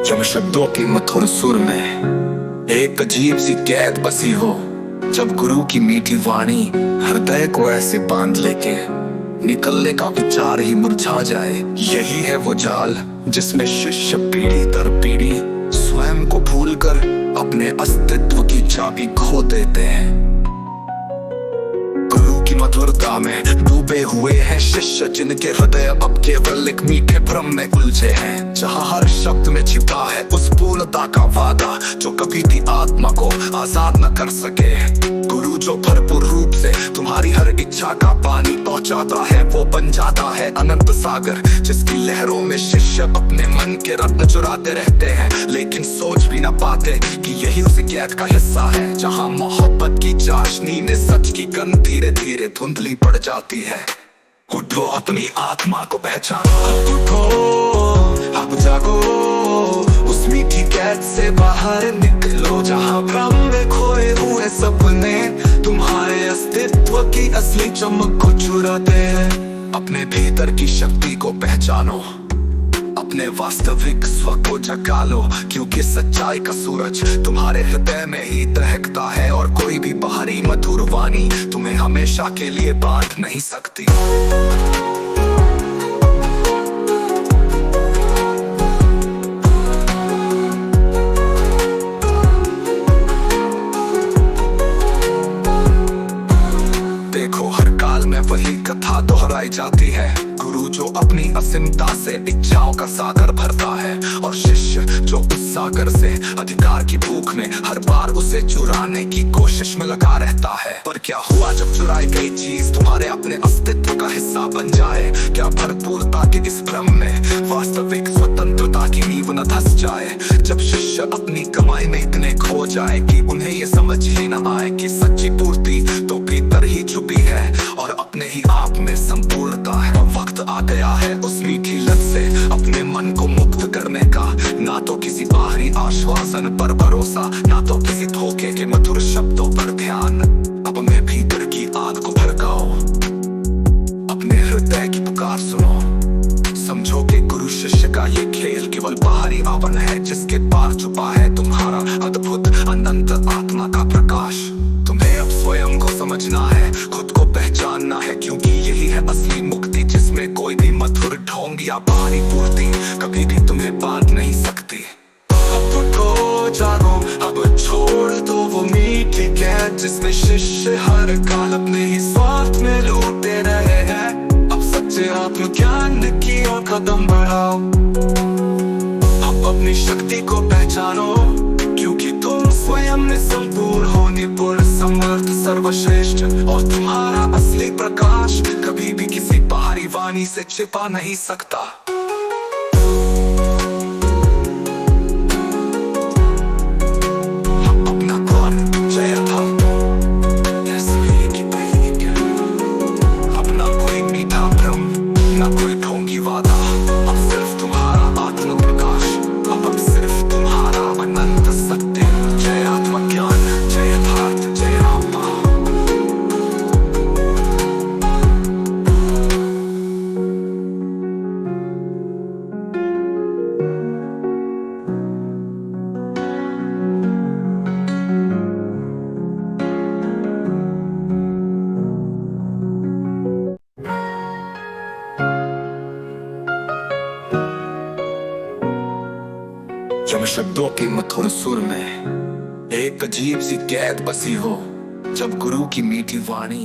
जब शब्दों की मधुर सुर में एक अजीब सी कैद बसी हो, जब गुरु की मीठी वाणी हृदय को ऐसे बांध लेके निकलने का विचार ही मुरझा जाए, यही है वो जाल जिसमें शिष्य पीढ़ी दर पीढ़ी स्वयं को भूलकर अपने अस्तित्व की चाबी खो देते हैं। गुरु की मधुरता में डूबे हुए हैं शिष्य, जिनके हृदय अब केवल एक मीठे भ्रम में उलझे हैं, जहाँ हर शब्द में छिपा है उस पूर्णता का वादा जो कभी भी आत्मा को आजाद न कर सके। गुरु जो भरपूर रूप से तुम्हारी हर इच्छा का पानी पहुंचाता है, वो बन जाता है अनंत सागर, जिसकी लहरों में शिष्य अपने मन के रत्न चुराते रहते हैं, लेकिन सोच भी न पाते कि यही उसी कैद का हिस्सा है, जहाँ मोहब्बत की चाशनी में सच की गंध धीरे धीरे धुंधली पड़ जाती है। उठो, अपनी आत्मा को पहचानो, अब उठो, अब जागो, उस मीठी कैद से बाहर निकलो, जहाँ भ्रम में खोए हुए सपने तुम्हारे अस्तित्व की असली चमक को चुराते हैं। अपने भीतर की शक्ति को पहचानो, अपने वास्तविक स्व को जगा लो, क्योंकि सच्चाई का सूरज तुम्हारे हृदय में ही दहकता है, और कोई भी बाहरी मधुर वाणी तुम्हें हमेशा के लिए बांध नहीं सकती। देखो, हर काल में वही कथा दोहराई जाती है, गुरु जो अपनी असीमता से इच्छाओं का सागर भरता है, और शिष्य जो उस सागर से अधिकार की भूख में हर बार उसे चुराने की कोशिश में लगा रहता है। पर क्या हुआ जब चुराई गई चीज तुम्हारे अपने अस्तित्व का हिस्सा बन जाए? क्या भरपूरता के इस भ्रम में वास्तविक स्वतंत्रता की नींव न धस जाए? जब शिष्य अपनी कमाई में इतने खो जाए कि उन्हें ये समझ ही न आए कि सच्ची पूर्ति तो भीतर ही छुपी है और अपने ही आप में संपूर्णता है। वक्त आ गया है उस मीठी लत से अपने मन को मुक्त करने का, ना तो किसी बाहरी आश्वासन पर भरोसा, ना तो किसी धोखे के मधुर शब्दों पर ध्यान। अब मैं भीतर की आग को भड़काओ, अपने हृदय की पुकार सुनो, समझो कि गुरु शिष्य का ये खेल केवल बाहरी आवरण है, जिसके पार छुपा है तुम्हारा अद्भुत अनंत आत्मा का प्रकाश। तुम्हें अब स्वयं को समझना है, खुद को पहचानना है, क्योंकि यही है असली मुक्ति, जिसमें कोई भी मधुर ढोंग या बाहरी पूर्ति कभी भी तुम्हें बांध नहीं सकती। अब उठो, जागो, अब छोड़ दो वो मीठी कैद जिसमें शिष्य हर काल अपने ही स्वार्थ में लूटते रहे हैं। अब सच्चे आत्मज्ञान की ओर कदम बढ़ाओ, अब अपनी शक्ति को पहचानो, क्योंकि तुम स्वयं में संपूर्ण हो, निपुण, समर्थ, सर्वश्रेष्ठ, और तुम्हारा असली प्रकाश कभी भी किसी बाहरी वाणी से छिपा नहीं सकता। अपना द्वार जय था, अपना कोई मीठा भ्रम, ना कोई ढोंगी वादा, अब सिर्फ तुम्हारा आत्म प्रकाश, अब सिर्फ तुम्हारा अनंत सत्य। जय आत्मज्ञान, जय यथार्थ, जय आत्मा। जब शब्दों की मधुर सुर में एक अजीब सी कैद बसी हो, जब गुरु की मीठी वाणी